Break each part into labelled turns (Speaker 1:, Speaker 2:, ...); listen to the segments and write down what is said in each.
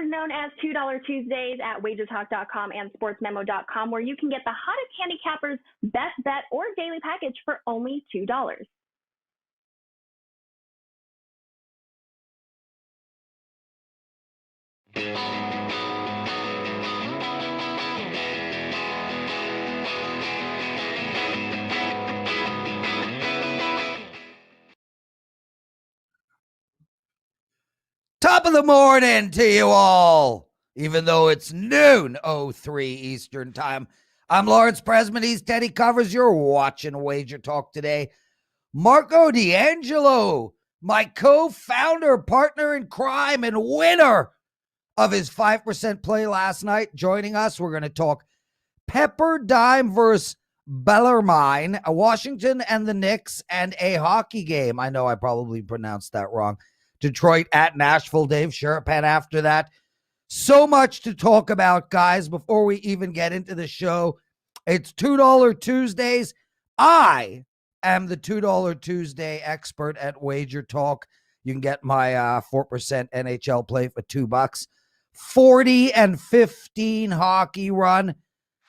Speaker 1: known as $2 Tuesdays at WagerTalk.com and SportsMemo.com, where you can get the hottest handicappers best bet or daily package for only $2.
Speaker 2: Top of the morning to you all, even though it's noon 03 Eastern time. I'm Lawrence Pressman. He's Teddy Covers. You're watching Wager Talk Today. Marco D'Angelo, my co-founder, partner in crime, and winner of his 5% play last night, joining us. We're going to talk Pepperdine versus Bellarmine, Washington and the Knicks, and a hockey game. I know I probably pronounced that wrong. Detroit at Nashville. Dave Sharapan after that. So much to talk about, guys. Before we even get into the show, it's $2 Tuesdays. I am the $2 Tuesday expert at Wager Talk. You can get my 4% NHL play for $2. 40 and 15 hockey run.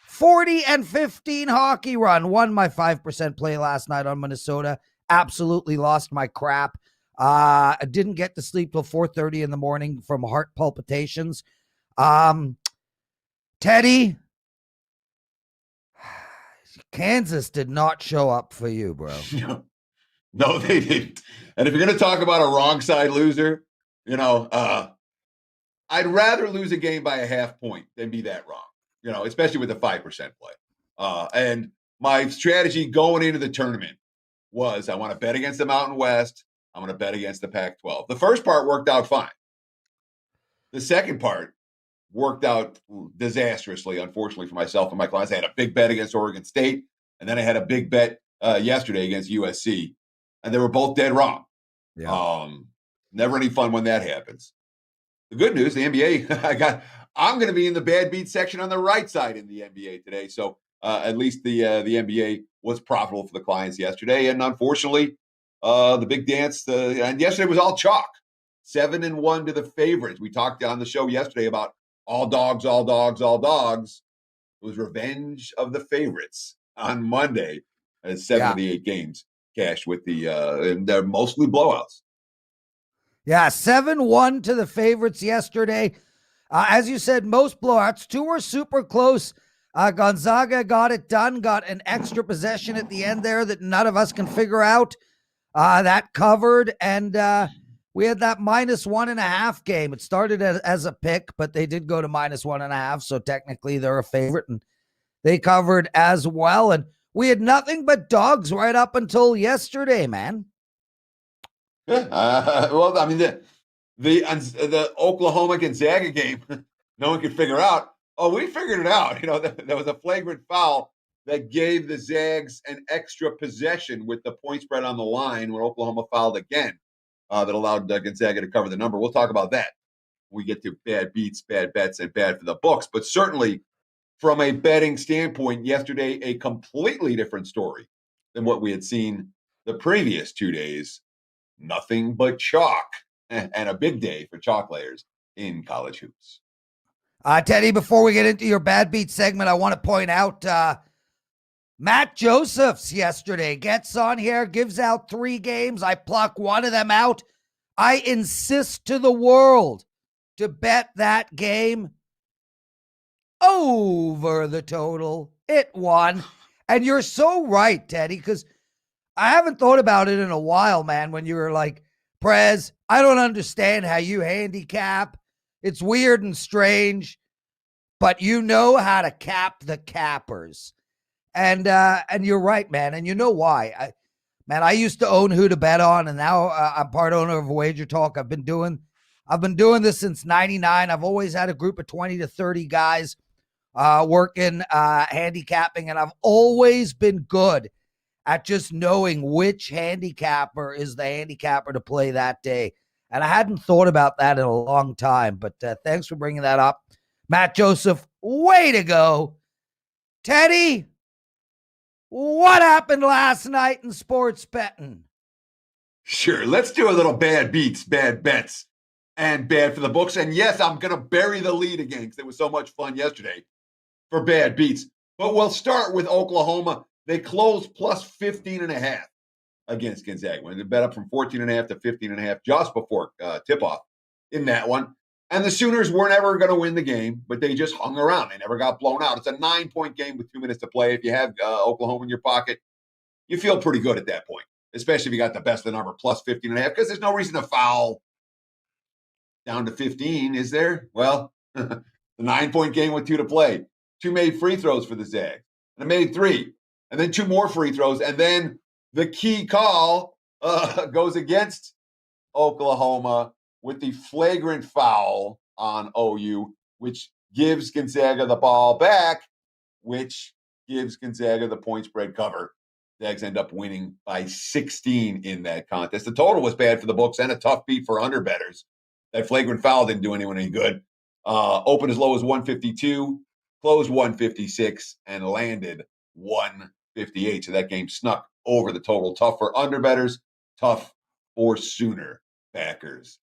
Speaker 2: 40 and 15 hockey run. Won my 5% play last night on Minnesota. Absolutely lost my crap. I didn't get to sleep till 4:30 in the morning from heart palpitations. Teddy, Kansas did not show up for you, bro.
Speaker 3: No, they didn't. And if you're going to talk about a wrong side loser, I'd rather lose a game by a half point than be that wrong, especially with a 5% play. And my strategy going into the tournament was I want to bet against the Mountain West. I'm going to bet against the Pac-12. The first part worked out fine. The second part worked out disastrously, unfortunately, for myself and my clients. I had a big bet against Oregon State, and then I had a big bet yesterday against USC, and they were both dead wrong. Yeah. Never any fun when that happens. The good news, the NBA, I'm going to be in the bad beat section on the right side in the NBA today. So at least the NBA was profitable for the clients yesterday, and unfortunately, the big dance, and yesterday was all chalk. 7-1 to the favorites. We talked on the show yesterday about all dogs, all dogs, all dogs. It was revenge of the favorites on Monday as 7 of the 8 games cashed with and they're mostly blowouts.
Speaker 2: Yeah, 7-1 to the favorites yesterday. As you said, most blowouts. 2 were super close. Gonzaga got it done, got an extra possession at the end there that none of us can figure out. That covered, and we had that -1.5 game. It started as a pick, but they did go to -1.5, so technically they're a favorite, and they covered as well. And we had nothing but dogs right up until yesterday, man.
Speaker 3: Well, I mean, the Oklahoma Gonzaga game, no one could figure out. Oh, we figured it out. There was a flagrant foul that gave the Zags an extra possession with the point spread on the line when Oklahoma fouled again, that allowed Gonzaga to cover the number. We'll talk about that when we get to bad beats, bad bets, and bad for the books. But certainly from a betting standpoint, yesterday, a completely different story than what we had seen the previous 2 days. Nothing but chalk, and a big day for chalk layers in college hoops.
Speaker 2: Teddy, before we get into your bad beat segment, I want to point out Matt Josephs yesterday gets on here, gives out 3 games. I pluck one of them out. I insist to the world to bet that game over the total. It won. And you're so right, Teddy, because I haven't thought about it in a while, man, when you were like, Prez, I don't understand how you handicap. It's weird and strange, but you know how to cap the cappers. And you're right, man. And you know why. I used to own Who to Bet On, and now I'm part owner of Wager Talk. I've been doing this since 99. I've always had a group of 20 to 30 guys working handicapping, and I've always been good at just knowing which handicapper is the handicapper to play that day. And I hadn't thought about that in a long time, but thanks for bringing that up. Matt Joseph, way to go. Teddy, what happened last night in sports betting?
Speaker 3: Sure, let's do a little bad beats, bad bets. and bad for the books. And yes, I'm going to bury the lead again because it was so much fun yesterday for bad beats. But we'll start with Oklahoma. They closed plus 15.5 against Gonzaga. When they bet up from 14.5 to 15.5 just before tip-off in that one. And the Sooners weren't ever going to win the game, but they just hung around. They never got blown out. It's a 9-point game with 2 minutes to play. If you have Oklahoma in your pocket, you feel pretty good at that point, especially if you got the best of the number plus 15.5, because there's no reason to foul down to 15, is there? Well, the 9-point game with 2 to play. 2 made free throws for the Zags. And it made 3. And then 2 more free throws. And then the key call goes against Oklahoma with the flagrant foul on OU, which gives Gonzaga the ball back, which gives Gonzaga the point spread cover. Zags end up winning by 16 in that contest. The total was bad for the books and a tough beat for underbettors. That flagrant foul didn't do anyone any good. Opened as low as 152, closed 156, and landed 158. So that game snuck over the total. Tough for underbettors, tough for Sooner backers.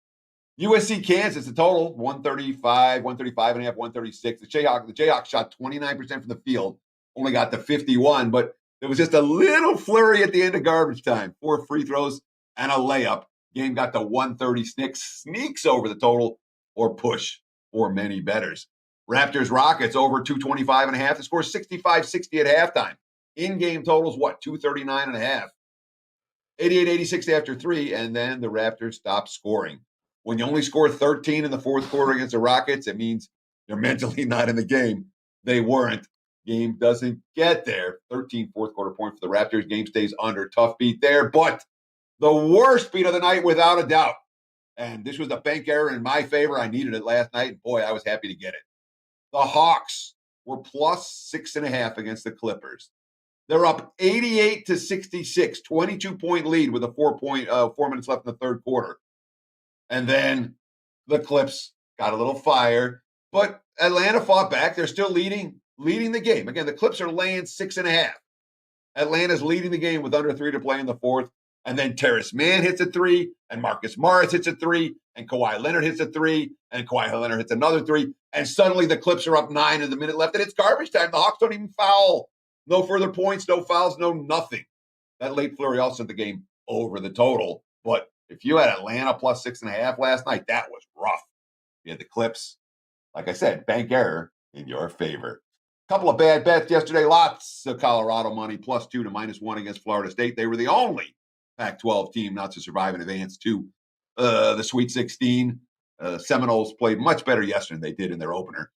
Speaker 3: USC Kansas, the total 135, 135.5, 136. The Jayhawks shot 29% from the field, only got to 51, but there was just a little flurry at the end of garbage time. 4 free throws and a layup. Game got to 130. Sneaks over the total or push for many bettors. Raptors Rockets over 225.5. The score 65-60 at halftime. In-game totals, 239.5. 88-86 after 3, and then the Raptors stopped scoring. When you only score 13 in the fourth quarter against the Rockets, it means you're mentally not in the game. They weren't. Game doesn't get there. 13 fourth quarter point for the Raptors. Game stays under. Tough beat there, but the worst beat of the night without a doubt. And this was a bank error in my favor. I needed it last night, and boy, I was happy to get it. The Hawks were plus 6.5 against the Clippers. They're up 88-66, 22-point lead with a 4 minutes left in the third quarter. And then the Clips got a little fire, but Atlanta fought back. They're still leading the game. Again, the Clips are laying 6.5. Atlanta's leading the game with under 3 to play in the fourth. And then Terrence Mann hits a 3, and Marcus Morris hits a 3, and Kawhi Leonard hits a 3, and Kawhi Leonard hits another 3. And suddenly the Clips are up 9 in the minute left, and it's garbage time. The Hawks don't even foul. No further points, no fouls, no nothing. That late flurry also sent the game over the total. But if you had Atlanta plus 6.5 last night, that was rough. You had the Clips. Like I said, bank error in your favor. Couple of bad bets yesterday. Lots of Colorado money, +2 to -1 against Florida State. They were the only Pac-12 team not to survive and advance to the Sweet 16. Seminoles played much better yesterday than they did in their opener.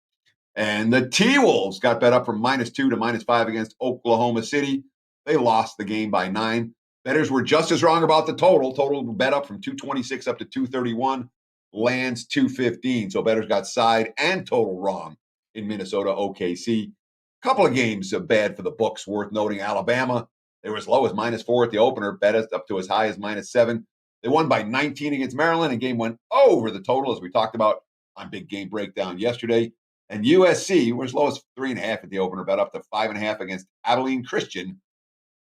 Speaker 3: And the T-Wolves got bet up from -2 to -5 against Oklahoma City. They lost the game by 9. Bettors were just as wrong about the total. Total bet up from 226 up to 231. Lands 215. So bettors got side and total wrong in Minnesota OKC. Couple of games bad for the books worth noting. Alabama, they were as low as -4 at the opener. Bet us up to as high as -7. They won by 19 against Maryland, and game went over the total, as we talked about on Big Game Breakdown yesterday. And USC were as low as 3.5 at the opener, bet up to 5.5 against Abilene Christian.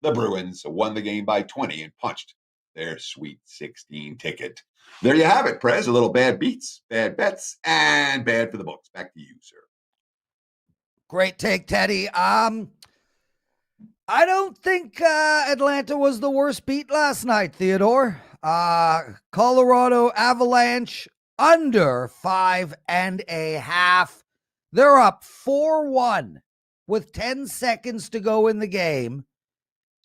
Speaker 3: The Bruins won the game by 20 and punched their Sweet 16 ticket. There you have it, Prez. A little bad beats, bad bets, and bad for the books. Back to you, sir.
Speaker 2: Great take, Teddy. I don't think Atlanta was the worst beat last night, Theodore. Colorado Avalanche under 5.5. They're up 4-1 with 10 seconds to go in the game,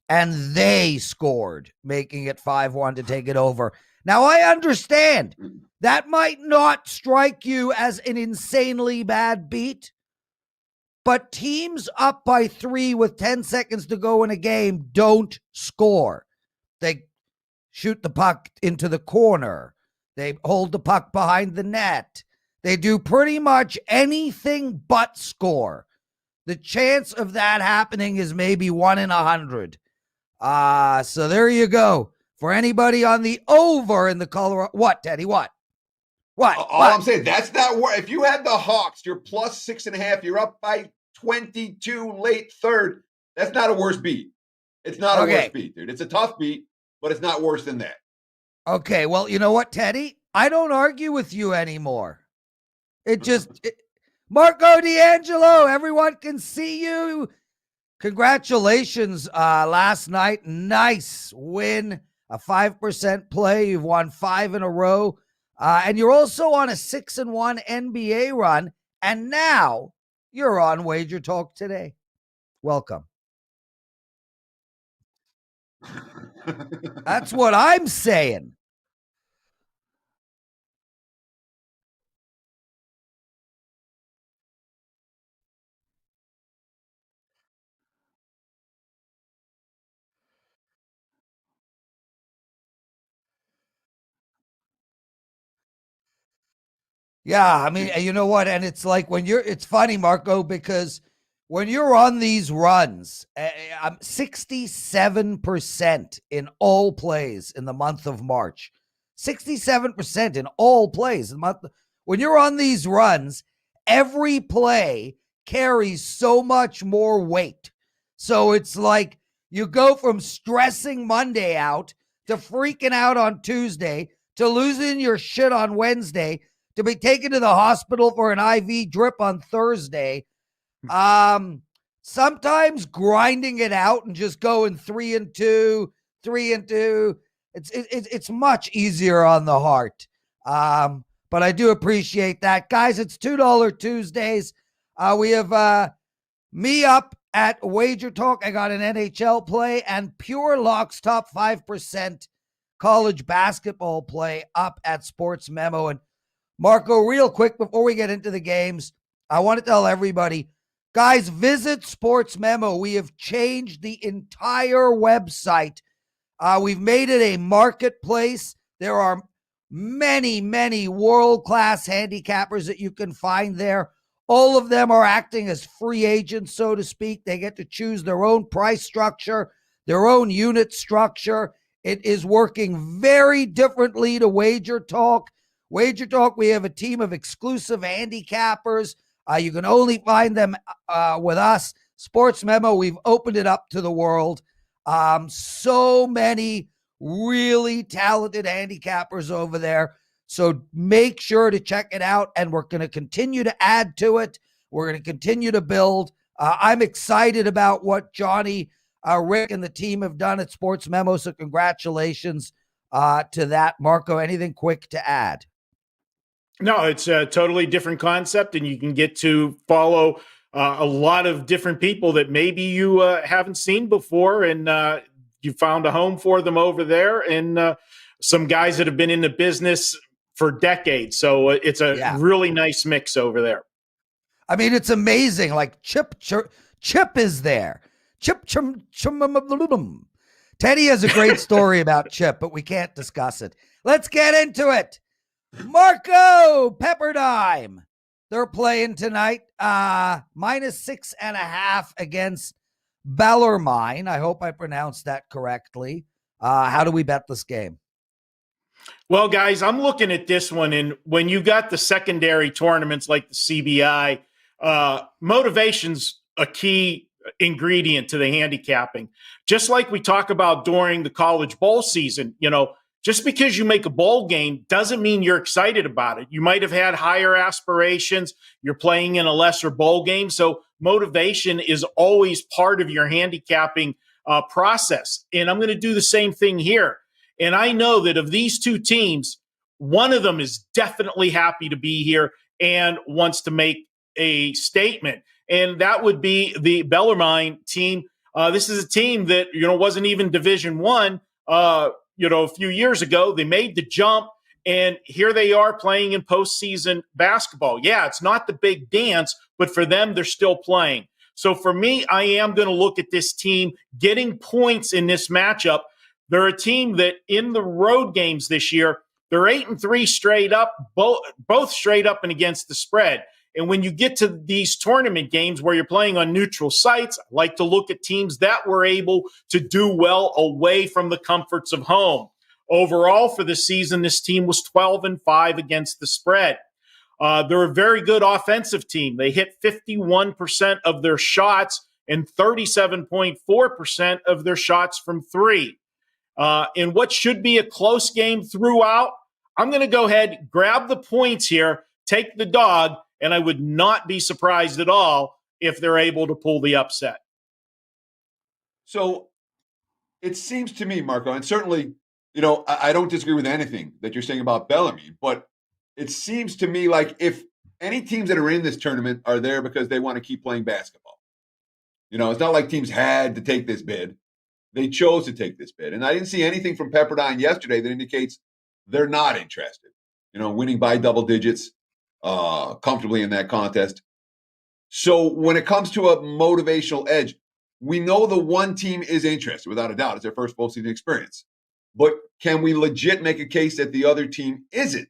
Speaker 2: and they scored, making it 5-1 to take it over. Now, I understand that might not strike you as an insanely bad beat, but teams up by 3 with 10 seconds to go in a game don't score. They shoot the puck into the corner. They hold the puck behind the net. They do pretty much anything but score. The chance of that happening is maybe 1 in 100. So there you go. For anybody on the over in the Colorado, what, Teddy? What?
Speaker 3: All I'm saying, that's not where. If you had the Hawks, you're plus 6.5. You're up by 22 late third. That's not a worse beat. It's not a worse beat, dude. It's a tough beat, but it's not worse than that.
Speaker 2: Okay, well, you know what, Teddy? I don't argue with you anymore. Marco D'Angelo, everyone can see you. Congratulations last night. Nice win, a 5% play. You've won 5 in a row. And you're also on a 6-1 NBA run. And now you're on Wager Talk Today. Welcome. That's what I'm saying. Yeah, I mean, you know what? And it's like it's funny, Marco, because when you're on these runs, I'm 67% in all plays in the month of March. 67% in all plays in the month. When you're on these runs, every play carries so much more weight. So it's like you go from stressing Monday out to freaking out on Tuesday to losing your shit on Wednesday to be taken to the hospital for an IV drip on Thursday. Sometimes grinding it out and just going 3-2, 3-2. It's much easier on the heart. But I do appreciate that. Guys, it's $2 Tuesdays. We have me up at Wager Talk. I got an NHL play and Pure Lock's top 5% college basketball play up at Sports Memo. And Marco, real quick before we get into the games, I want to tell everybody, guys, visit Sports Memo. We have changed the entire website. We've made it a marketplace. There are many, many world-class handicappers that you can find there. All of them are acting as free agents, so to speak. They get to choose their own price structure, their own unit structure. It is working very differently to Wager Talk. Wager Talk, we have a team of exclusive handicappers. You can only find them with us. Sports Memo, we've opened it up to the world. So many really talented handicappers over there. So make sure to check it out, and we're going to continue to add to it. We're going to continue to build. I'm excited about what Johnny, Rick, and the team have done at Sports Memo, so congratulations to that. Marco, anything quick to add?
Speaker 4: No, it's a totally different concept, and you can get to follow a lot of different people that maybe you haven't seen before, and you found a home for them over there, and some guys that have been in the business for decades. So it's a really nice mix over there.
Speaker 2: I mean, it's amazing. Like Chip is there. Teddy has a great story about Chip, but we can't discuss it. Let's get into it. Marco Pepperdine. They're playing tonight. -6.5 against Bellarmine. I hope I pronounced that correctly. How do we bet this game?
Speaker 4: Well, guys, I'm looking at this one, and when you got the secondary tournaments like the CBI, motivation's a key ingredient to the handicapping. Just like we talk about during the college bowl season, just because you make a bowl game doesn't mean you're excited about it. You might have had higher aspirations. You're playing in a lesser bowl game. So motivation is always part of your handicapping process. And I'm going to do the same thing here. And I know that of these two teams, one of them is definitely happy to be here and wants to make a statement. And that would be the Bellarmine team. This is a team that, wasn't even Division I. A few years ago. They made the jump, and here they are playing in postseason basketball. Yeah, it's not the big dance, but for them, they're still playing. So for me, I am going to look at this team getting points in this matchup. They're a team that in the road games this year, they're 8-3 straight up, both straight up and against the spread. And when you get to these tournament games where you're playing on neutral sites, I like to look at teams that were able to do well away from the comforts of home. Overall for the season, this team was 12-5 against the spread. They're a very good offensive team. They hit 51% of their shots and 37.4% of their shots from three. In what should be a close game throughout, I'm going to go ahead, grab the points here, take the dog, and I would not be surprised at all if they're able to pull the upset.
Speaker 3: So it seems to me, Marco, and certainly, I don't disagree with anything that you're saying about Bellamy, but it seems to me like if any teams that are in this tournament are there because they want to keep playing basketball. It's not like teams had to take this bid. They chose to take this bid. And I didn't see anything from Pepperdine yesterday that indicates they're not interested, winning by double digits comfortably in that contest. So when it comes to a motivational edge, we know the one team is interested, without a doubt. It's their first postseason experience. But can we legit make a case that the other team isn't?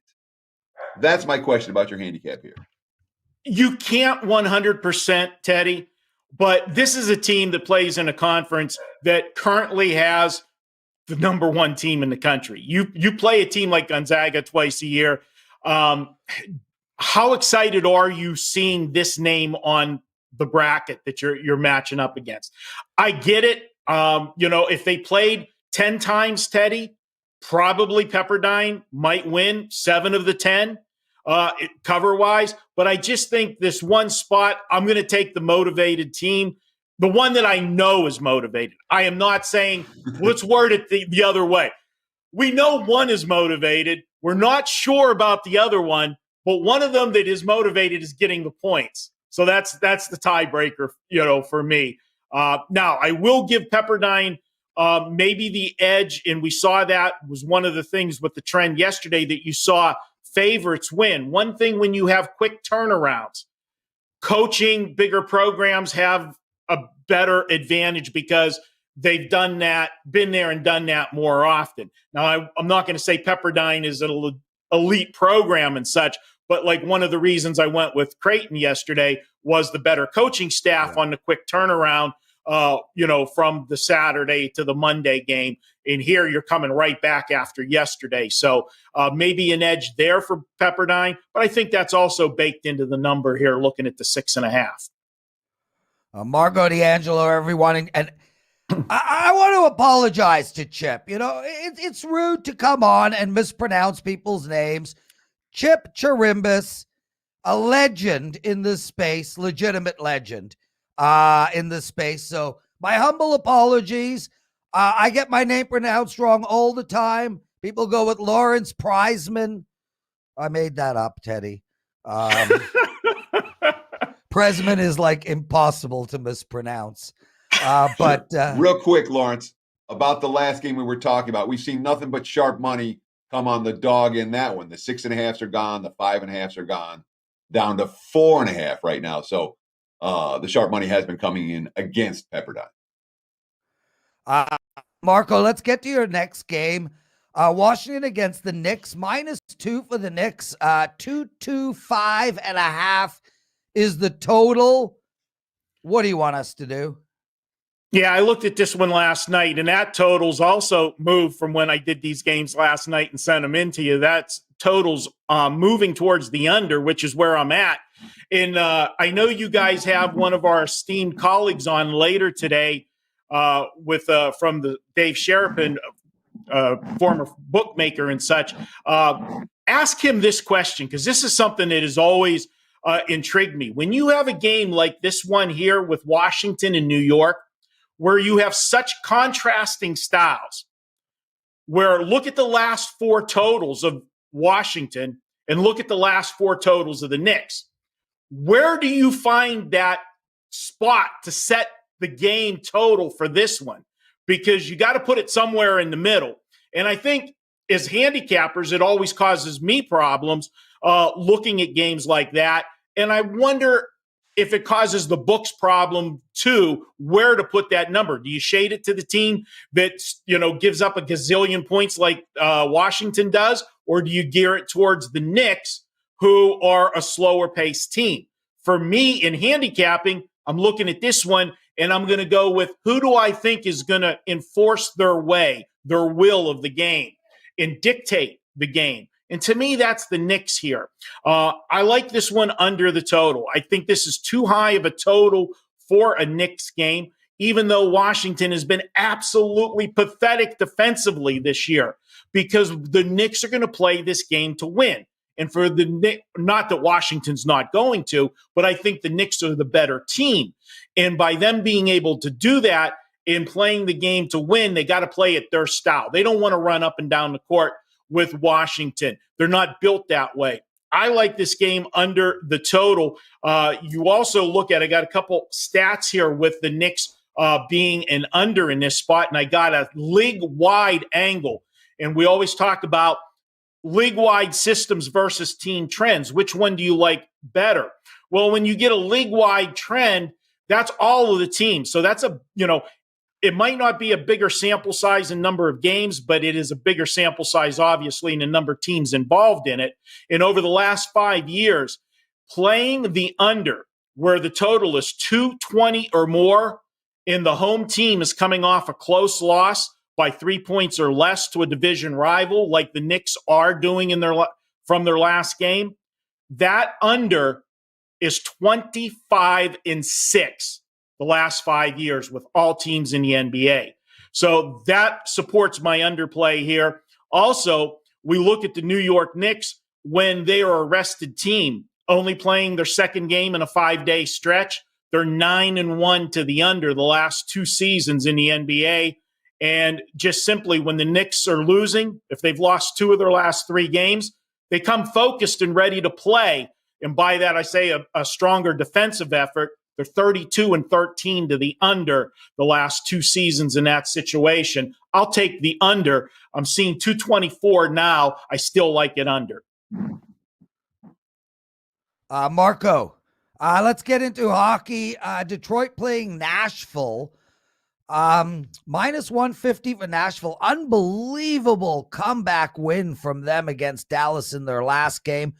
Speaker 3: That's my question about your handicap here.
Speaker 4: You can't 100%, Teddy, but this is a team that plays in a conference that currently has the number one team in the country. You play a team like Gonzaga twice a year. How excited are you seeing this name on the bracket that you're matching up against? I get it. If they played 10 times, Teddy, probably Pepperdine might win 7 of the 10 cover-wise. But I just think this one spot, I'm going to take the motivated team, the one that I know is motivated. I am not saying, let's word it the other way. We know one is motivated. We're not sure about the other one, but one of them that is motivated is getting the points. So that's the tiebreaker, for me. Now, I will give Pepperdine maybe the edge, and we saw that was one of the things with the trend yesterday that you saw favorites win. One thing when you have quick turnarounds, coaching bigger programs have a better advantage because they've done that, been there and done that more often. Now, I'm not going to say Pepperdine is an elite program and such, but like one of the reasons I went with Creighton yesterday was the better coaching staff on the quick turnaround, from the Saturday to the Monday game. And here you're coming right back after yesterday. So maybe an edge there for Pepperdine, but I think that's also baked into the number here, looking at the 6.5.
Speaker 2: Marco D'Angelo, everyone. And I want to apologize to Chip. It's rude to come on and mispronounce people's names. Chip Chirimbus, a legend in this space, legitimate legend in this space. So my humble apologies. I get my name pronounced wrong all the time. People go with Lawrence Prizeman. I made that up, Teddy. Presman is like impossible to mispronounce. But
Speaker 3: real quick, Lawrence, about the last game we were talking about, we've seen nothing but sharp money come on the dog in that one. The 6.5s are gone. The 5.5s are gone, down to 4.5 right now. So the sharp money has been coming in against Pepperdine.
Speaker 2: Marco, let's get to your next game. Washington against the Knicks, -2 for the Knicks. 225.5 is the total. What do you want us to do?
Speaker 4: Yeah, I looked at this one last night, and that total's also moved from when I did these games last night and sent them into you. That's totals moving towards the under, which is where I'm at. And I know you guys have one of our esteemed colleagues on later today with from the Dave Sharapan, former bookmaker and such. Ask him this question, because this is something that has always intrigued me. When you have a game like this one here with Washington and New York, where you have such contrasting styles, where look at the last 4 totals of Washington and look at the last 4 totals of the Knicks. Where do you find that spot to set the game total for this one? Because you got to put it somewhere in the middle. And I think as handicappers, it always causes me problems looking at games like that. And I wonder if it causes the books problem too, where to put that number. Do you shade it to the team that, gives up a gazillion points like Washington does? Or do you gear it towards the Knicks, who are a slower paced team? For me in handicapping, I'm looking at this one and I'm going to go with who do I think is going to enforce their will of the game and dictate the game. And to me, that's the Knicks here. I like this one under the total. I think this is too high of a total for a Knicks game, even though Washington has been absolutely pathetic defensively this year. because the Knicks are going to play this game to win. And for the Knicks, not that Washington's not going to, but I think the Knicks are the better team. And by them being able to do that in playing the game to win, they got to play it their style. They don't want to run up and down the court with Washington. They're not built that way. I like this game under the total. You also look at, I got a couple stats here with the Knicks being an under in this spot, and I got a league-wide angle. And we always talk about league-wide systems versus team trends. Which one do you like better? Well, when you get a league-wide trend, that's all of the teams. So that's it might not be a bigger sample size in number of games, but it is a bigger sample size, obviously, in the number of teams involved in it. And over the last 5 years, playing the under, where the total is 220 or more, and the home team is coming off a close loss by 3 points or less to a division rival, like the Knicks are doing from their last game, that under is 25-6 the last 5 years with all teams in the NBA. So that supports my underplay here. Also, we look at the New York Knicks when they are a rested team, only playing their second game in a 5-day stretch. They're 9-1 to the under the last 2 seasons in the NBA. And just simply when the Knicks are losing, if they've lost 2 of their last 3 games, they come focused and ready to play. And by that, I say a stronger defensive effort. They're 32-13 to the under the last 2 seasons in that situation. I'll take the under. I'm seeing 224 now. I still like it under.
Speaker 2: Marco, let's get into hockey. Detroit playing Nashville. Minus 150 for Nashville. Unbelievable comeback win from them against Dallas in their last game.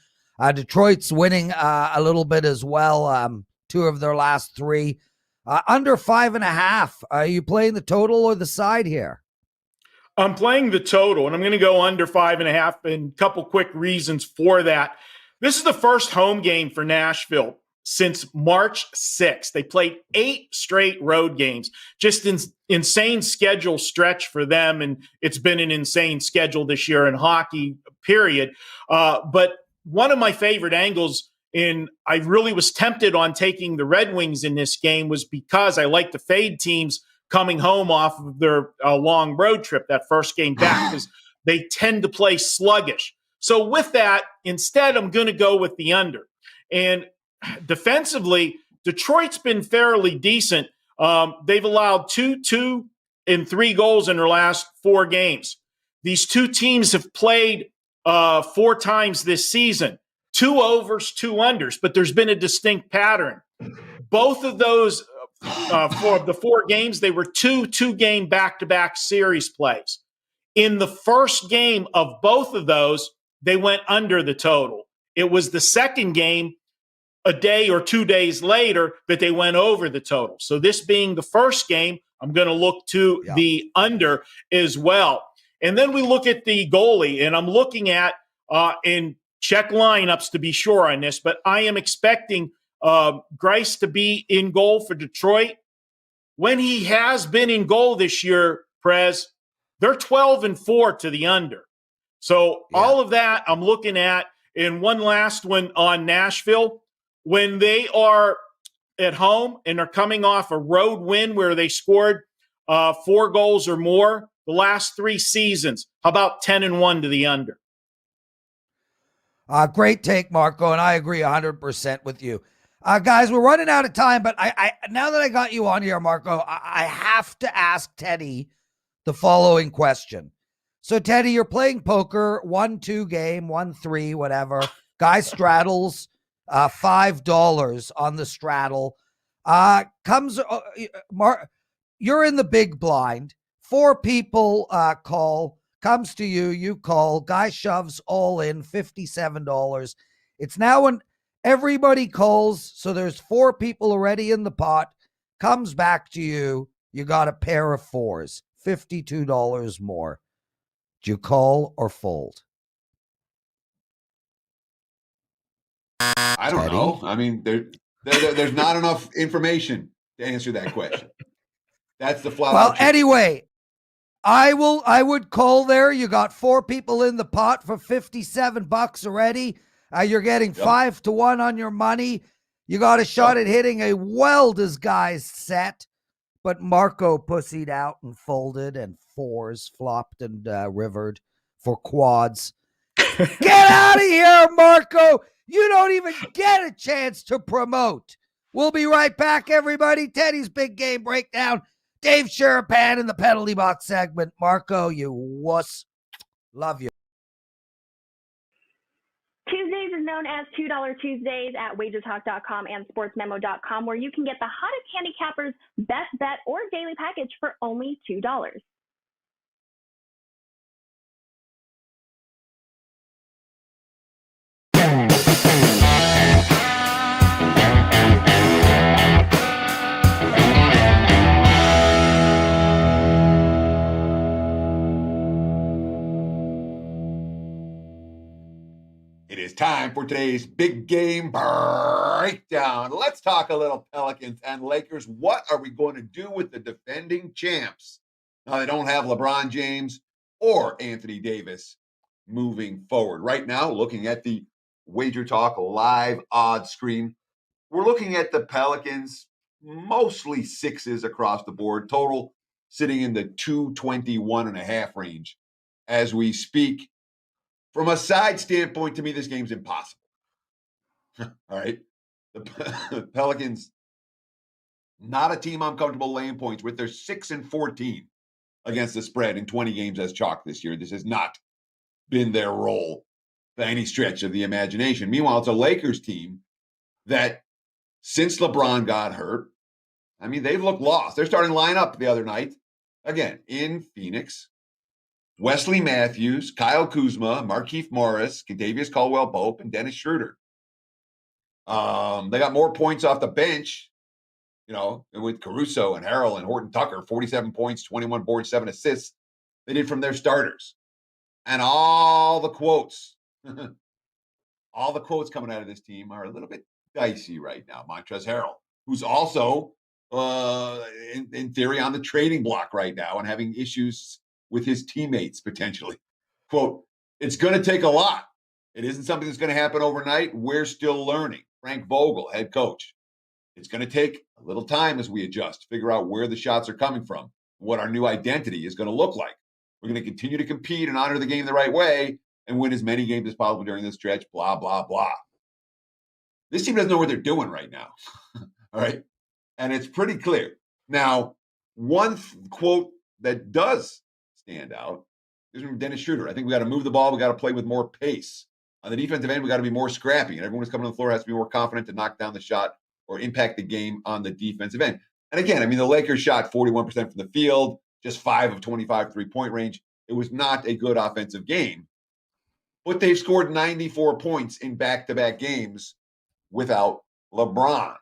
Speaker 2: Detroit's winning a little bit as well. 2 of their last 3. Under 5.5. Are you playing the total or the side here?
Speaker 4: I'm playing the total, and I'm going to go under 5.5, and a couple quick reasons for that. This is the first home game for Nashville since March 6th. They played 8 straight road games. Just an insane schedule stretch for them, and it's been an insane schedule this year in hockey, period. But one of my favorite angles, and I really was tempted on taking the Red Wings in this game, was because I like to fade teams coming home off of their long road trip, that first game back, because they tend to play sluggish. So with that, instead, I'm going to go with the under. And defensively, Detroit's been fairly decent. They've allowed 2 and 3 goals in their last 4 games. These 2 teams have played 4 times this season. 2 overs, 2 unders, but there's been a distinct pattern. Both of those, for the 4 games, they were 2-game back-to-back series plays. In the first game of both of those, they went under the total. It was the second game, a day or 2 days later, that they went over the total. So this being the first game, I'm going to look to the under as well. And then we look at the goalie, and I'm looking at in check lineups to be sure on this, but I am expecting Grice to be in goal for Detroit. When he has been in goal this year, Prez, they're 12-4 to the under. So all of that I'm looking at. And one last one on Nashville. When they are at home and they're coming off a road win where they scored 4 goals or more the last 3 seasons, how about 10-1 to the under?
Speaker 2: Great take, Marco, and I agree 100% with you. Guys, we're running out of time, but I now that I got you on here, Marco, I have to ask Teddy the following question. So, Teddy, you're playing poker, 1-2 game, 1-3, whatever. Guy straddles $5 on the straddle. You're in the big blind. 4 people call. Comes to you, you call, guy shoves all in, $57. It's now when everybody calls, so there's 4 people already in the pot, comes back to you, you got a pair of 4s, $52 more. Do you call or fold?
Speaker 3: I don't know. I mean, there's not enough information to answer that question. That's the flop.
Speaker 2: Well, anyway, I would call there. You got 4 people in the pot for $57 already. You're getting 5-1 on your money. You got a shot at hitting a well-disguised set, but Marco pussied out and folded, and 4s flopped and rivered for quads. Get out of here, Marco. You don't even get a chance to promote. We'll be right back, everybody. Teddy's Big Game Breakdown. Dave Sharapan in the penalty box segment. Marco, you wuss. Love you.
Speaker 1: Tuesdays is known as $2 Tuesdays at WagerTalk.com and SportsMemo.com, where you can get the hottest handicappers' best bet or daily package for only $2.
Speaker 3: It is time for today's big game breakdown. Let's talk a little Pelicans and Lakers. What are we going to do with the defending champs? Now, they don't have LeBron James or Anthony Davis moving forward. Right now, looking at the Wager Talk live odds screen, we're looking at the Pelicans, mostly 6s across the board, total sitting in the 221.5 range as we speak. From a side standpoint, to me, this game's impossible. All right. The Pelicans, not a team I'm comfortable laying points with. They're 6-14 against the spread in 20 games as chalk this year. This has not been their role by any stretch of the imagination. Meanwhile, it's a Lakers team that, since LeBron got hurt, I mean, they've looked lost. Their starting lineup the other night, again, in Phoenix, Wesley Matthews, Kyle Kuzma, Markieff Morris, Kentavious Caldwell-Pope, and Dennis Schroeder. They got more points off the bench, with Caruso and Harrell and Horton Tucker, 47 points, 21 boards, 7 assists. They did from their starters. And all the quotes coming out of this team are a little bit dicey right now. Montrezl Harrell, who's also, in theory, on the trading block right now and having issues with his teammates potentially. Quote, it's going to take a lot. It isn't something that's going to happen overnight. We're still learning. Frank Vogel, head coach. It's going to take a little time as we adjust, figure out where the shots are coming from, what our new identity is going to look like. We're going to continue to compete and honor the game the right way and win as many games as possible during this stretch, blah, blah, blah. This team doesn't know what they're doing right now. All right. And it's pretty clear. Now, one quote that does stand out is from Dennis Schroeder. I think we got to move the ball. We got to play with more pace. On the defensive end, we got to be more scrappy. And everyone who's coming on the floor has to be more confident to knock down the shot or impact the game on the defensive end. And again, I mean, the Lakers shot 41% from the field, just 5 of 25 3-point range. It was not a good offensive game. But they've scored 94 points in back-to-back games without LeBron.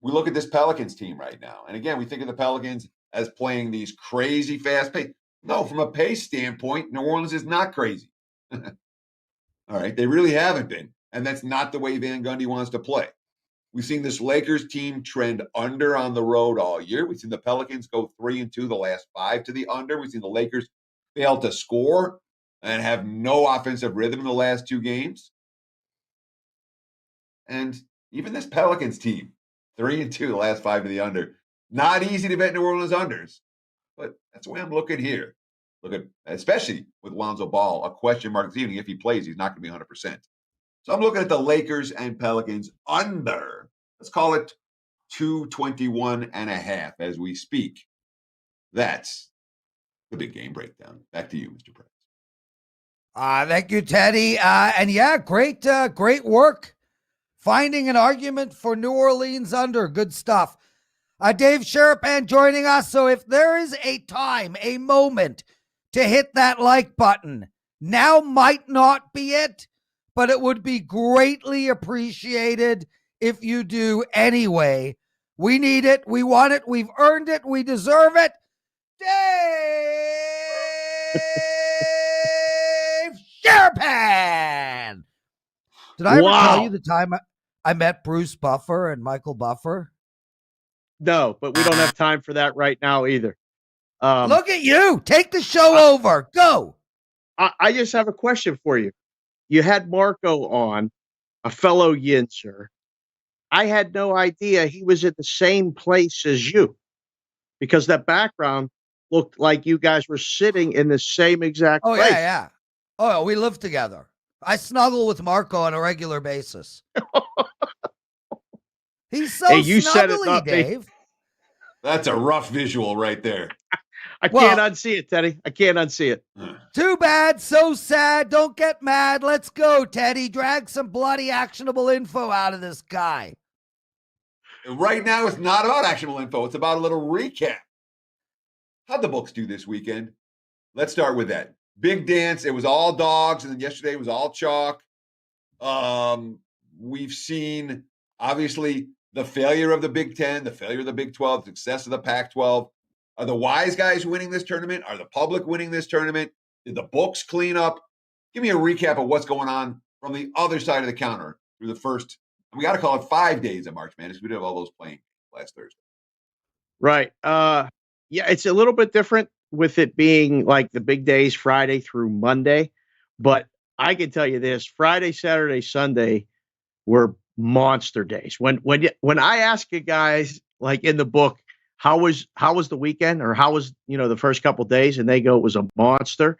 Speaker 3: We look at this Pelicans team right now. And again, we think of the Pelicans as playing these crazy fast pace. No, from a pace standpoint, New Orleans is not crazy. All right, they really haven't been. And that's not the way Van Gundy wants to play. We've seen this Lakers team trend under on the road all year. We've seen the Pelicans go 3-2 the last 5 to the under. We've seen the Lakers fail to score and have no offensive rhythm in the last 2 games. And even this Pelicans team, 3-2 the last 5 to the under. Not easy to bet New Orleans unders, but that's the way I'm looking here. Look at, especially with Lonzo Ball, a question mark this evening. If he plays, he's not going to be 100%. So I'm looking at the Lakers and Pelicans under. Let's call it 221.5 as we speak. That's the big game breakdown. Back to you, Mr. Prez.
Speaker 2: Thank you, Teddy. And yeah, great work finding an argument for New Orleans under. Good stuff. Dave Sharapan joining us. So if there is a time, a moment to hit that like button, now might not be it, but it would be greatly appreciated if you do anyway. We need it. We want it. We've earned it. We deserve it. Dave Sharapan. Did I ever tell you the time I met Bruce Buffer and Michael Buffer?
Speaker 5: No, but we don't have time for that right now either.
Speaker 2: Look at you. Take the show over. Go.
Speaker 5: I just have a question for you. You had Marco on, a fellow Yinzer. I had no idea he was at the same place as you because that background looked like you guys were sitting in the same exact place.
Speaker 2: Yeah. Oh, we live together. I snuggle with Marco on a regular basis. He's so
Speaker 5: you said it,
Speaker 2: snuggly,
Speaker 5: not me.
Speaker 2: Dave.
Speaker 3: That's a rough visual right there.
Speaker 5: I can't unsee it, Teddy. I can't unsee it.
Speaker 2: Too bad, so sad. Don't get mad. Let's go, Teddy. Drag some bloody actionable info out of this guy.
Speaker 3: Right now, it's not about actionable info. It's about a little recap. How'd the books do this weekend? Let's start with that. Big dance. It was all dogs, and then yesterday it was all chalk. We've seen, obviously, the failure of the Big Ten, the failure of the Big 12, the success of the Pac-12. Are the wise guys winning this tournament? Are the public winning this tournament? Did the books clean up? Give me a recap of what's going on from the other side of the counter through the first, we got to call it 5 days of March Madness. We did have all those playing last Thursday.
Speaker 5: Right. Yeah, it's a little bit different with it being like the big days, Friday through Monday. But I can tell you this, Friday, Saturday, Sunday were monster days. When I ask you guys, like in the book, how was the weekend, or how was, the first couple of days, and they go, it was a monster.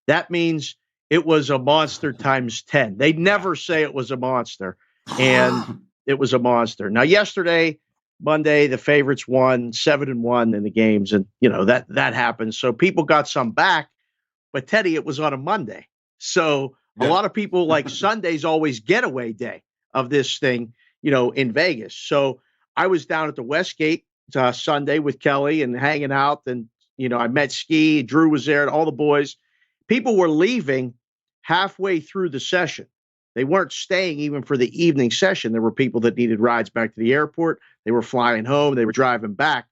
Speaker 5: That means it was a monster times 10. They never say it was a monster, and it was a monster. Now, yesterday, Monday, the favorites won 7-1 in the games, and that happened. So people got some back, but Teddy, it was on a Monday. So a lot of people like Sunday's always getaway day of this thing, in Vegas. So I was down at the Westgate Sunday with Kelly and hanging out. And, I met Ski, Drew was there, and all the boys. People were leaving halfway through the session. They weren't staying even for the evening session. There were people that needed rides back to the airport. They were flying home. They were driving back.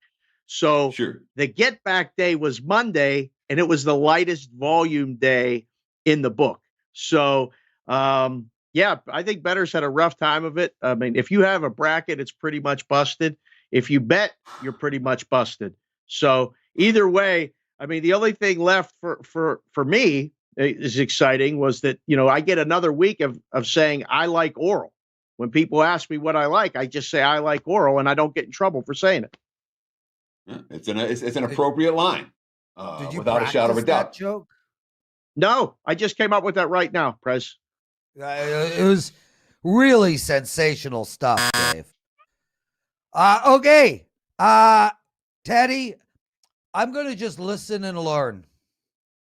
Speaker 5: So the get back day was Monday, and it was the lightest volume day in the book. So, I think bettors had a rough time of it. I mean, if you have a bracket, it's pretty much busted. If you bet, you're pretty much busted. So either way, I mean, the only thing left for me is exciting was that, I get another week of saying I like oral. When people ask me what I like, I just say I like oral, and I don't get in trouble for saying it.
Speaker 3: It's an appropriate line,
Speaker 2: Did you
Speaker 3: without a shadow of a doubt.
Speaker 2: Joke?
Speaker 5: No, I just came up with that right now, Prez.
Speaker 2: It was really sensational stuff, Dave. Okay. Teddy, I'm going to just listen and learn.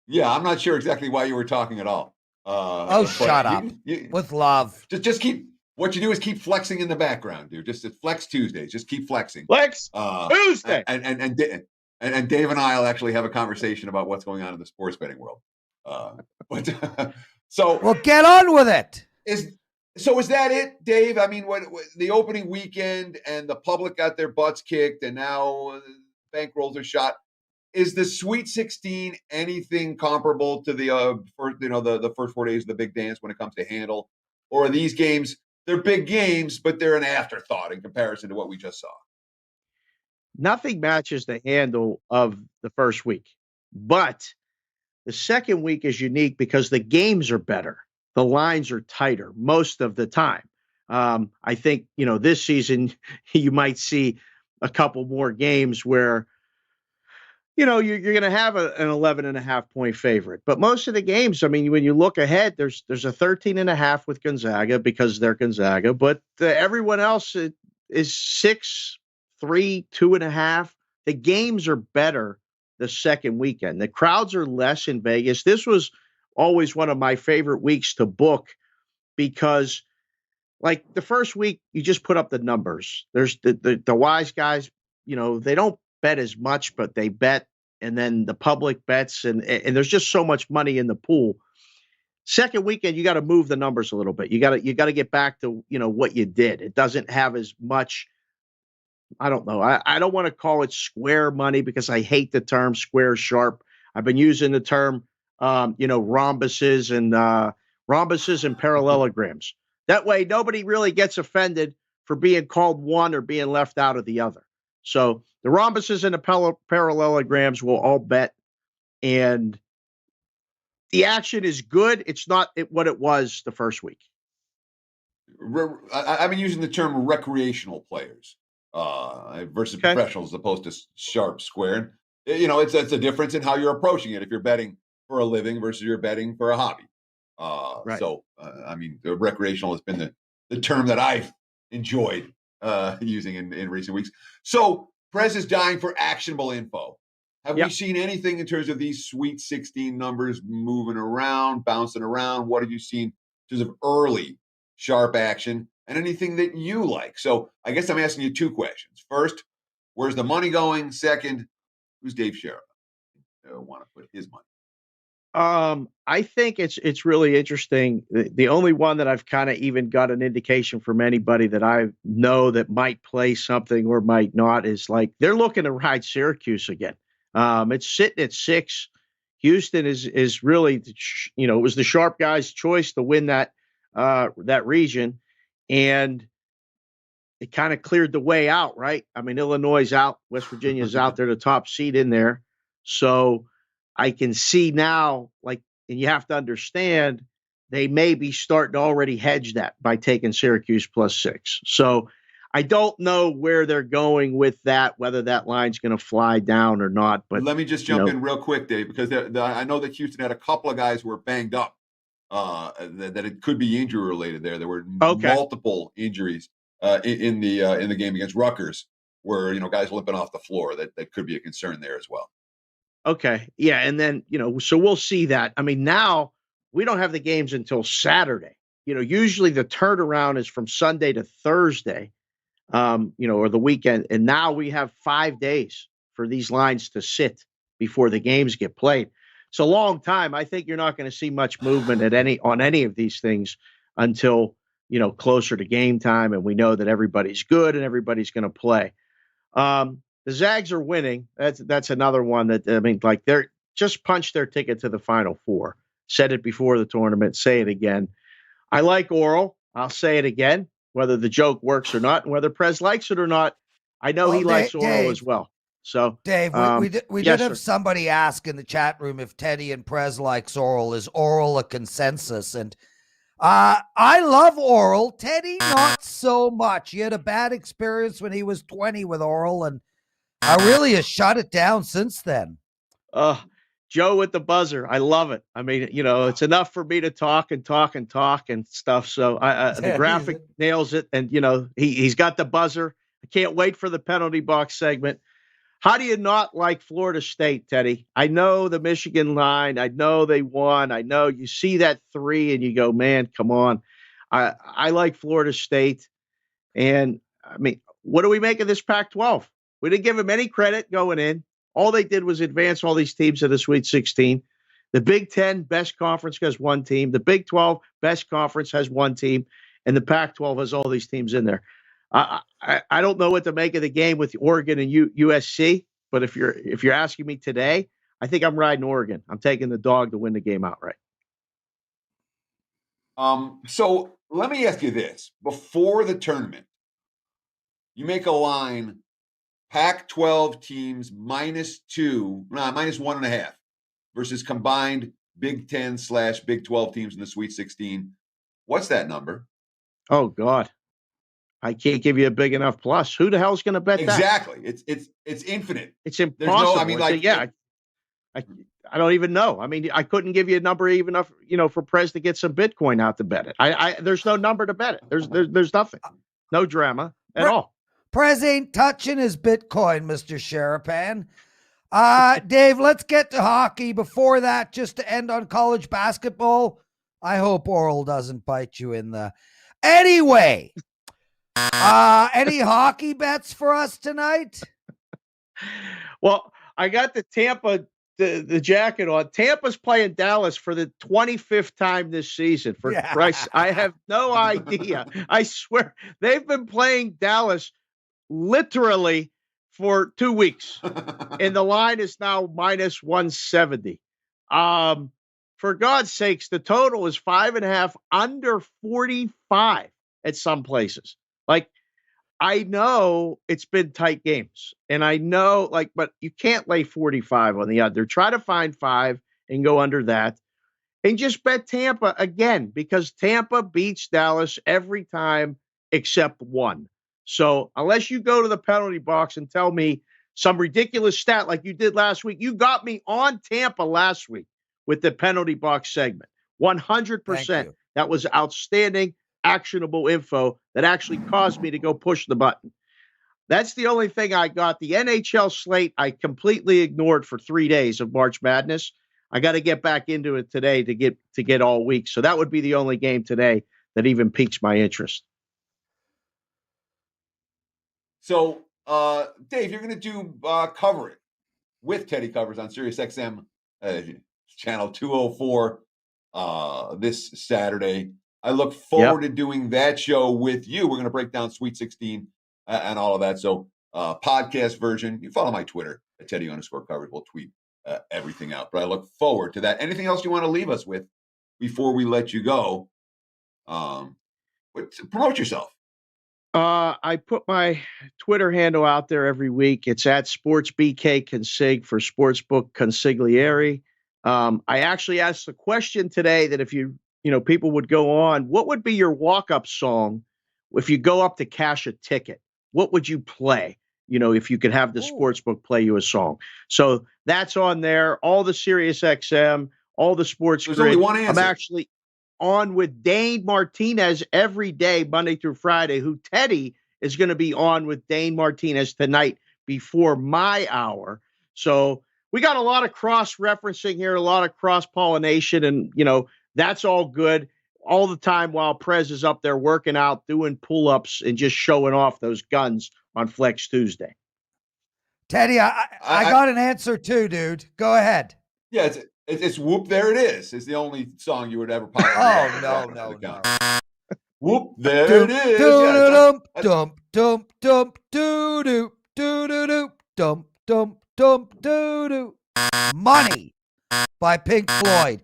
Speaker 3: Yeah, I'm not sure exactly why you were talking at all.
Speaker 2: Shut up. With love.
Speaker 3: Just keep, what you do is keep flexing in the background, dude. Just Flex Tuesdays. Just keep flexing.
Speaker 5: Flex Tuesday.
Speaker 3: And Dave and I will actually have a conversation about what's going on in the sports betting world.
Speaker 2: Well, get on with it.
Speaker 3: Is that it, Dave? I mean, what the opening weekend and the public got their butts kicked, and now bankrolls are shot. Is the Sweet 16 anything comparable to the first 4 days of the big dance when it comes to handle, or are these games, they're big games, but they're an afterthought in comparison to what we just saw?
Speaker 5: Nothing matches the handle of the first week, but the second week is unique because the games are better. The lines are tighter most of the time. I think, this season you might see a couple more games where, you're going to have an 11.5 point favorite. But most of the games, I mean, when you look ahead, there's a 13.5 with Gonzaga because they're Gonzaga, but everyone else is 6, 3, 2.5. The games are better the second weekend. The crowds are less in Vegas. This was always one of my favorite weeks to book because, like, the first week, you just put up the numbers. There's the wise guys, they don't bet as much, but they bet, and then the public bets, and there's just so much money in the pool. Second weekend, you got to move the numbers a little bit. You got to get back to, what you did. It doesn't have as much. I don't know. I don't want to call it square money because I hate the term square sharp. I've been using the term, rhombuses and parallelograms. That way, nobody really gets offended for being called one or being left out of the other. So the rhombuses and the parallelograms will all bet, and the action is good. It's not what it was the first week.
Speaker 3: I've been using the term recreational players versus professionals as opposed to sharp square. And, it's a difference in how you're approaching it. If you're betting for a living versus you're betting for a hobby.
Speaker 5: Right.
Speaker 3: So, the recreational has been the term that I've enjoyed using in recent weeks. So Prez is dying for actionable info. Have we seen anything in terms of these Sweet 16 numbers moving around, bouncing around? What have you seen in terms of early sharp action and anything that you like? So I guess I'm asking you two questions. First, where's the money going? Second, who's Dave Sharapan? Want to put his money?
Speaker 5: I think it's really interesting. The only one that I've kind of even got an indication from anybody that I know that might play something or might not is like they're looking to ride Syracuse again. It's sitting at 6. Houston is really, it was the sharp guy's choice to win that region, and it kind of cleared the way out, right? I mean, Illinois is out, West Virginia's out. They're the top seed in there. So I can see now, and you have to understand, they may be starting to already hedge that by taking Syracuse +6. So I don't know where they're going with that, whether that line's going to fly down or not. But
Speaker 3: let me just jump in real quick, Dave, because I know that Houston had a couple of guys who were banged up, that it could be injury related there. There were multiple injuries in the game against Rutgers where, guys limping off the floor. That could be a concern there as well.
Speaker 5: Okay. Yeah. And then, so we'll see that. I mean, now we don't have the games until Saturday. Usually the turnaround is from Sunday to Thursday, or the weekend. And now we have 5 days for these lines to sit before the games get played. It's a long time. I think you're not going to see much movement on any of these things until, closer to game time. And we know that everybody's good and everybody's going to play. The Zags are winning. That's another one that, they're just punched their ticket to the Final Four. Said it before the tournament, say it again. I like Oral. I'll say it again, whether the joke works or not, and whether Prez likes it or not. I know he likes Oral as well. So,
Speaker 2: Dave, we did have somebody ask in the chat room if Teddy and Prez likes Oral. Is Oral a consensus? And I love Oral. Teddy, not so much. He had a bad experience when he was 20 with Oral, and I really has shut it down since then.
Speaker 5: Joe with the buzzer. I love it. I mean, it's enough for me to talk and stuff. So the graphic nails it. And, he's got the buzzer. I can't wait for the penalty box segment. How do you not like Florida State, Teddy? I know the Michigan line. I know they won. I know you see that 3 and you go, man, come on. I like Florida State. And, I mean, what do we make of this Pac-12? We didn't give them any credit going in. All they did was advance all these teams to the Sweet 16. The Big Ten, best conference, has one team. The Big 12, best conference, has one team. And the Pac-12 has all these teams in there. I don't know what to make of the game with Oregon and USC, but if you're asking me today, I think I'm riding Oregon. I'm taking the dog to win the game outright.
Speaker 3: So let me ask you this. Before the tournament, you make a line, Pac-12 teams -1.5 versus combined Big 10/Big 12 teams in the Sweet 16. What's that number?
Speaker 5: Oh, God. I can't give you a big enough plus. Who the hell's going to bet that?
Speaker 3: Exactly. It's infinite.
Speaker 5: It's impossible. I don't even know. I mean, I couldn't give you a number even enough, for Prez to get some Bitcoin out to bet it. There's no number to bet it. There's nothing. No drama at all.
Speaker 2: Prez ain't touching his Bitcoin, Mr. Sharapan. Dave, let's get to hockey. Before that, just to end on college basketball, I hope Oral doesn't bite you in the... Anyway, any hockey bets for us tonight?
Speaker 5: Well, I got the Tampa, the jacket on. Tampa's playing Dallas for the 25th time this season. For Christ, I have no idea. I swear they've been playing Dallas literally for 2 weeks, and the line is now -170. For God's sakes, the total is 5.5 under 45 at some places. Like, I know it's been tight games, and I know, but you can't lay 45 on the under. Try to find 5 and go under that, and just bet Tampa again, because Tampa beats Dallas every time except one. So unless you go to the penalty box and tell me some ridiculous stat like you did last week, you got me on Tampa last week with the penalty box segment. 100%. That was outstanding, actionable info that actually caused me to go push the button. That's the only thing I got. The NHL slate I completely ignored for 3 days of March Madness. I got to get back into it today to get all week. So that would be the only game today that even piques my interest.
Speaker 3: So, Dave, you're going to do Cover It with Teddy Covers on Sirius XM channel 204 this Saturday. I look forward to doing that show with you. We're going to break down Sweet 16 and all of that. So, podcast version. You follow my Twitter at Teddy_Covers. We'll tweet everything out. But I look forward to that. Anything else you want to leave us with before we let you go? Promote yourself.
Speaker 5: I put my Twitter handle out there every week. It's at SportsBKConsig for Sportsbook Consigliere. I actually asked the question today that if people would go on, what would be your walk-up song if you go up to cash a ticket? What would you play? If you could have the sportsbook play you a song. So that's on there. All the Sirius XM, all the sports.
Speaker 3: There's only one answer.
Speaker 5: I'm actually on with Dane Martinez every day, Monday through Friday, who Teddy is going to be on with Dane Martinez tonight before my hour. So we got a lot of cross-referencing here, a lot of cross-pollination, and, that's all good all the time while Prez is up there working out, doing pull-ups, and just showing off those guns on Flex Tuesday.
Speaker 2: Teddy, I got an answer too, dude. Go ahead.
Speaker 3: Yeah, it's Whoop, There It Is. It's the only song you would ever pop.
Speaker 2: No.
Speaker 3: Whoop, there it is.
Speaker 2: Dump, dump, dump, doo doo, doo doo doo, dump, dump, dump, doo doo. Money by Pink Floyd.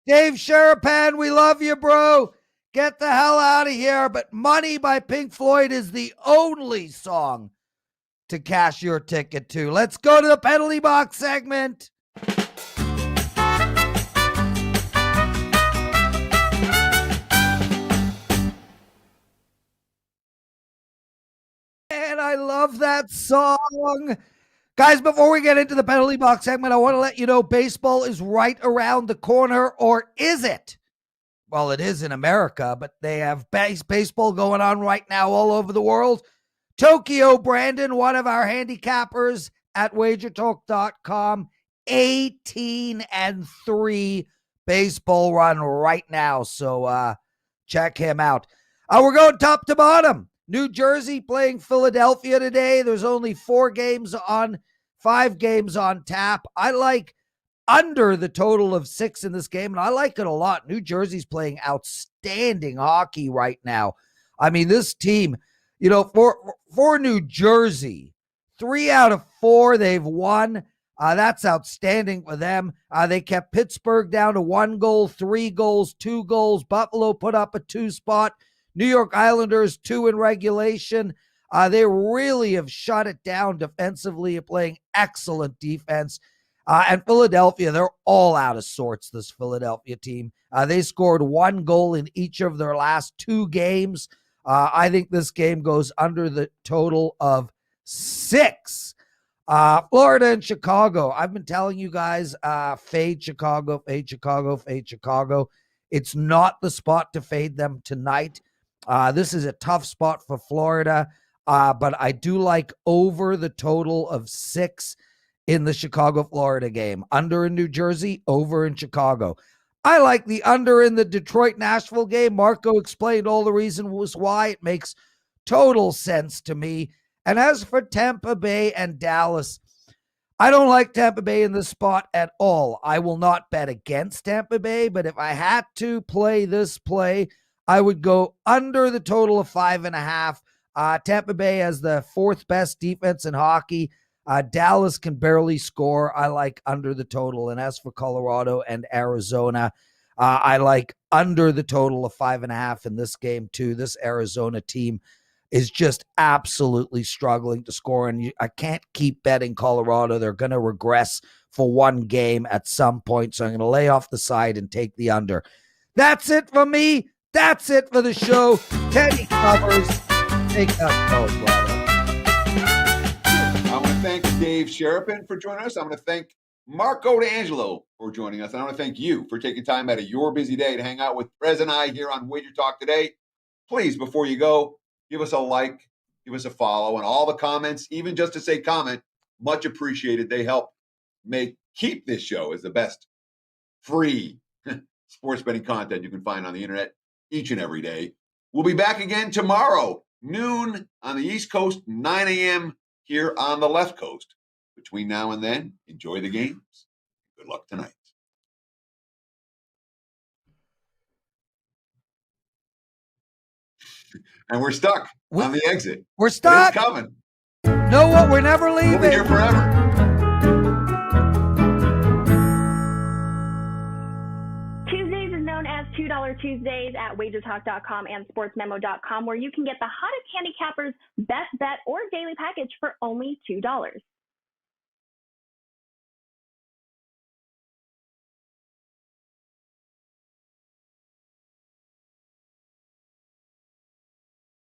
Speaker 2: Dave Sharapan, we love you, bro. Get the hell out of here. But Money by Pink Floyd is the only song to cash your ticket to. Let's go to the penalty box segment. And I love that song. Guys, before we get into the penalty box segment, I want to let you know baseball is right around the corner, or is it? Well, it is in America, but they have baseball going on right now all over the world. Tokyo Brandon, one of our handicappers at WagerTalk.com, 18-3 baseball run right now. So check him out. We're going top to bottom. New Jersey playing Philadelphia today. There's only 5 games on tap. I like under the total of 6 in this game, and I like it a lot. New Jersey's playing outstanding hockey right now. I mean, this team, for New Jersey, 3 out of 4 they've won. That's outstanding for them. They kept Pittsburgh down to 1 goal, 3 goals, 2 goals. Buffalo put up a 2 spot. New York Islanders 2 in regulation. They really have shut it down defensively, playing excellent defense. And Philadelphia, they're all out of sorts, this Philadelphia team. They scored 1 goal in each of their last 2 games. I think this game goes under the total of 6. Florida and Chicago. I've been telling you guys, fade Chicago, fade Chicago, fade Chicago. It's not the spot to fade them tonight. This is a tough spot for Florida, but I do like over the total of 6 in the Chicago-Florida game. Under in New Jersey, over in Chicago. I like the under in the Detroit-Nashville game. Marco explained all the reasons why. It makes total sense to me. And as for Tampa Bay and Dallas, I don't like Tampa Bay in this spot at all. I will not bet against Tampa Bay, but if I had to play this play, I would go under the total of 5.5. Tampa Bay has the 4th best defense in hockey. Dallas can barely score. I like under the total. And as for Colorado and Arizona, I like under the total of 5.5 in this game too. This Arizona team is just absolutely struggling to score. And I can't keep betting Colorado. They're going to regress for one game at some point. So I'm going to lay off the side and take the under. That's it for me. That's it for the show. Teddy Covers. Take that call, brother.
Speaker 3: I want to thank Dave Sharapan for joining us. I want to thank Marco D'Angelo for joining us. And I want to thank you for taking time out of your busy day to hang out with Prez and I here on WagerTalk Today. Please, before you go, give us a like, give us a follow, and all the comments, even just to say comment, much appreciated. They help keep this show as the best free sports betting content you can find on the internet each and every day. We'll be back again tomorrow, noon on the East Coast, 9 a.m. here on the left coast. Between now and then, enjoy the games. Good luck tonight. And we're stuck on the exit.
Speaker 2: We're stuck.
Speaker 3: It's coming.
Speaker 2: Know what? We're never leaving.
Speaker 3: We'll be here forever.
Speaker 1: Tuesdays is known as $2 Tuesdays at WagerTalk.com and SportsMemo.com, where you can get the hottest handicappers, best bet, or daily package for only $2.